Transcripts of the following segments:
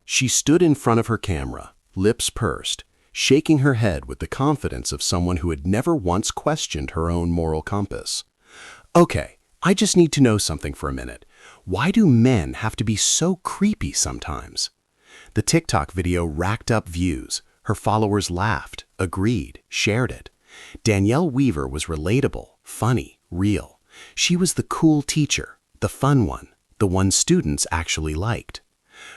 She stood in front of her camera, lips pursed, shaking her head with the confidence of someone who had never once questioned her own moral compass. Okay, I just need to know something for a minute. Why do men have to be so creepy sometimes? The TikTok video racked up views. Her followers laughed, agreed, shared it. Danielle Weaver was relatable, funny, real. She was the cool teacher, the fun one, the one students actually liked.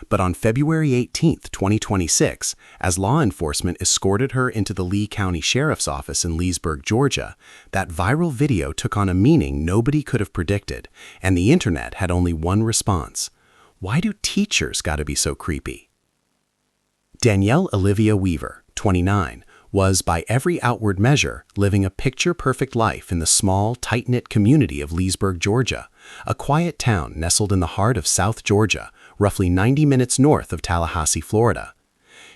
But on February 18, 2026, as law enforcement escorted her into the Lee County Sheriff's Office in Leesburg, Georgia, that viral video took on a meaning nobody could have predicted, and the internet had only one response. Why do teachers gotta be so creepy? Danielle Olivia Weaver, 29, was, by every outward measure, living a picture-perfect life in the small, tight-knit community of Leesburg, Georgia, a quiet town nestled in the heart of South Georgia, roughly 90 minutes north of Tallahassee, Florida.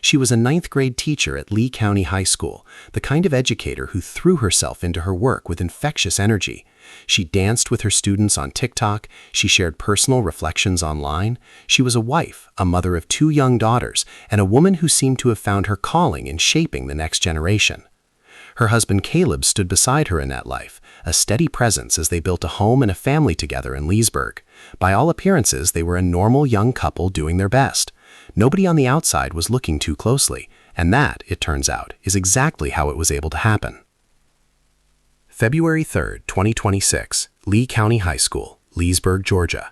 She was a ninth-grade teacher at Lee County High School, the kind of educator who threw herself into her work with infectious energy. She danced with her students on TikTok, she shared personal reflections online, she was a wife, a mother of 2 young daughters, and a woman who seemed to have found her calling in shaping the next generation. Her husband Caleb stood beside her in that life, a steady presence as they built a home and a family together in Leesburg. By all appearances, they were a normal young couple doing their best. Nobody on the outside was looking too closely, and that, it turns out, is exactly how it was able to happen. February 3, 2026, Lee County High School, Leesburg, Georgia.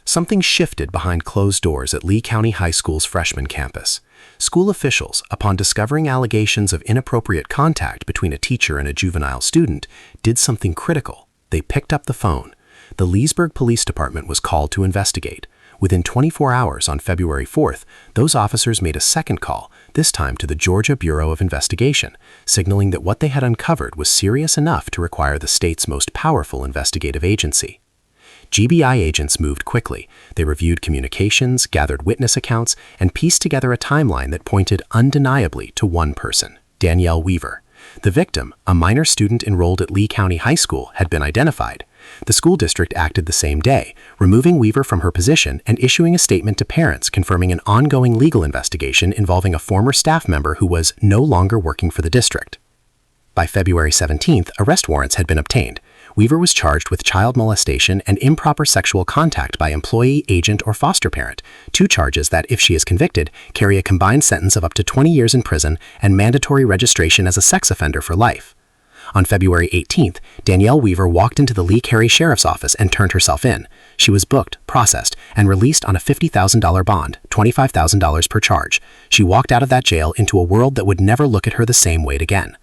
Something shifted behind closed doors at Lee County High School's freshman campus. School officials, upon discovering allegations of inappropriate contact between a teacher and a juvenile student, did something critical. They picked up the phone. The Leesburg Police Department was called to investigate. Within 24 hours on February 4th, those officers made a second call, this time to the Georgia Bureau of Investigation, signaling that what they had uncovered was serious enough to require the state's most powerful investigative agency. GBI agents moved quickly. They reviewed communications, gathered witness accounts, and pieced together a timeline that pointed undeniably to one person, Danielle Weaver. The victim, a minor student enrolled at Lee County High School, had been identified. The school district acted the same day, removing Weaver from her position and issuing a statement to parents confirming an ongoing legal investigation involving a former staff member who was no longer working for the district. By February 17th, arrest warrants had been obtained. Weaver was charged with child molestation and improper sexual contact by employee, agent, or foster parent, 2 charges that, if she is convicted, carry a combined sentence of up to 20 years in prison and mandatory registration as a sex offender for life. On February 18th, Danielle Weaver walked into the Lee County Sheriff's Office and turned herself in. She was booked, processed, and released on a $50,000 bond, $25,000 per charge. She walked out of that jail into a world that would never look at her the same way again.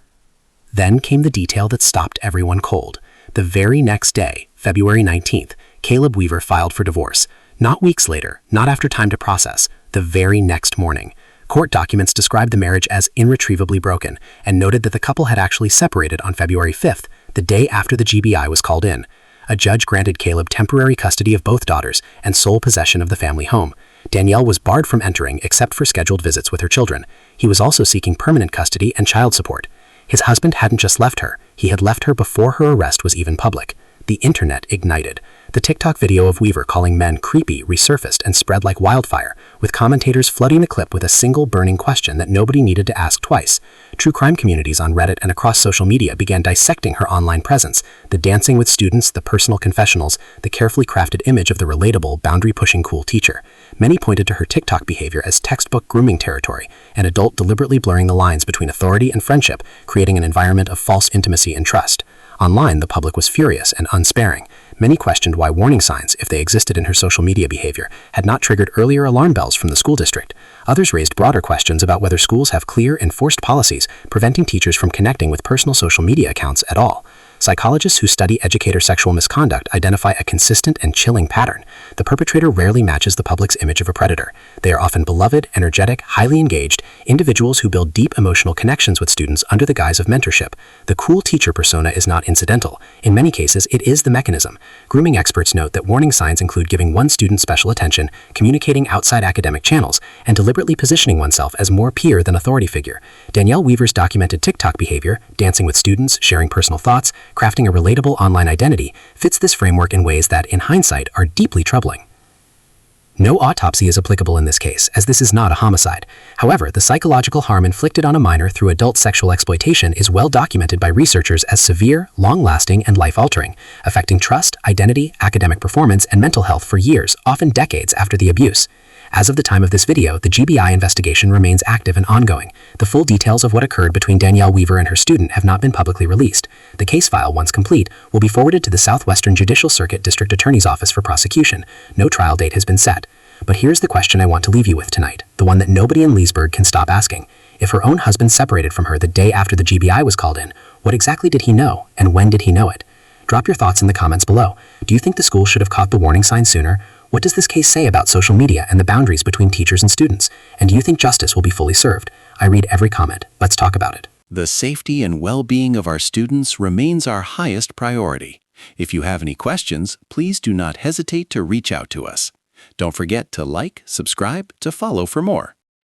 Then came the detail that stopped everyone cold. The very next day, February 19th, Caleb Weaver filed for divorce. Not weeks later, not after time to process, the very next morning. Court documents described the marriage as irretrievably broken and noted that the couple had actually separated on February 5th, the day after the GBI was called in. A judge granted Caleb temporary custody of both daughters and sole possession of the family home. Danielle was barred from entering except for scheduled visits with her children. He was also seeking permanent custody and child support. His husband hadn't just left her, he had left her before her arrest was even public. The internet ignited. The TikTok video of Weaver calling men creepy resurfaced and spread like wildfire, with commentators flooding the clip with a single burning question that nobody needed to ask twice. True crime communities on Reddit and across social media began dissecting her online presence, the dancing with students, the personal confessionals, the carefully crafted image of the relatable, boundary-pushing cool teacher. Many pointed to her TikTok behavior as textbook grooming territory, an adult deliberately blurring the lines between authority and friendship, creating an environment of false intimacy and trust. Online, the public was furious and unsparing. Many questioned why warning signs, if they existed in her social media behavior, had not triggered earlier alarm bells from the school district. Others raised broader questions about whether schools have clear, enforced policies preventing teachers from connecting with personal social media accounts at all. Psychologists who study educator sexual misconduct identify a consistent and chilling pattern. The perpetrator rarely matches the public's image of a predator. They are often beloved, energetic, highly engaged, individuals who build deep emotional connections with students under the guise of mentorship. The cool teacher persona is not incidental. In many cases, it is the mechanism. Grooming experts note that warning signs include giving one student special attention, communicating outside academic channels, and deliberately positioning oneself as more peer than authority figure. Danielle Weaver's documented TikTok behavior, dancing with students, sharing personal thoughts, crafting a relatable online identity, fits this framework in ways that, in hindsight, are deeply troubling. No autopsy is applicable in this case, as this is not a homicide. However, the psychological harm inflicted on a minor through adult sexual exploitation is well documented by researchers as severe, long-lasting, and life-altering, affecting trust, identity, academic performance, and mental health for years, often decades after the abuse. As of the time of this video, the GBI investigation remains active and ongoing. The full details of what occurred between Danielle Weaver and her student have not been publicly released. The case file, once complete, will be forwarded to the Southwestern Judicial Circuit District Attorney's Office for prosecution. No trial date has been set. But here's the question I want to leave you with tonight, the one that nobody in Leesburg can stop asking. If her own husband separated from her the day after the GBI was called in, what exactly did he know, and when did he know it? Drop your thoughts in the comments below. Do you think the school should have caught the warning sign sooner? What does this case say about social media and the boundaries between teachers and students? And do you think justice will be fully served? I read every comment. Let's talk about it. The safety and well-being of our students remains our highest priority. If you have any questions, please do not hesitate to reach out to us. Don't forget to like, subscribe, to follow for more.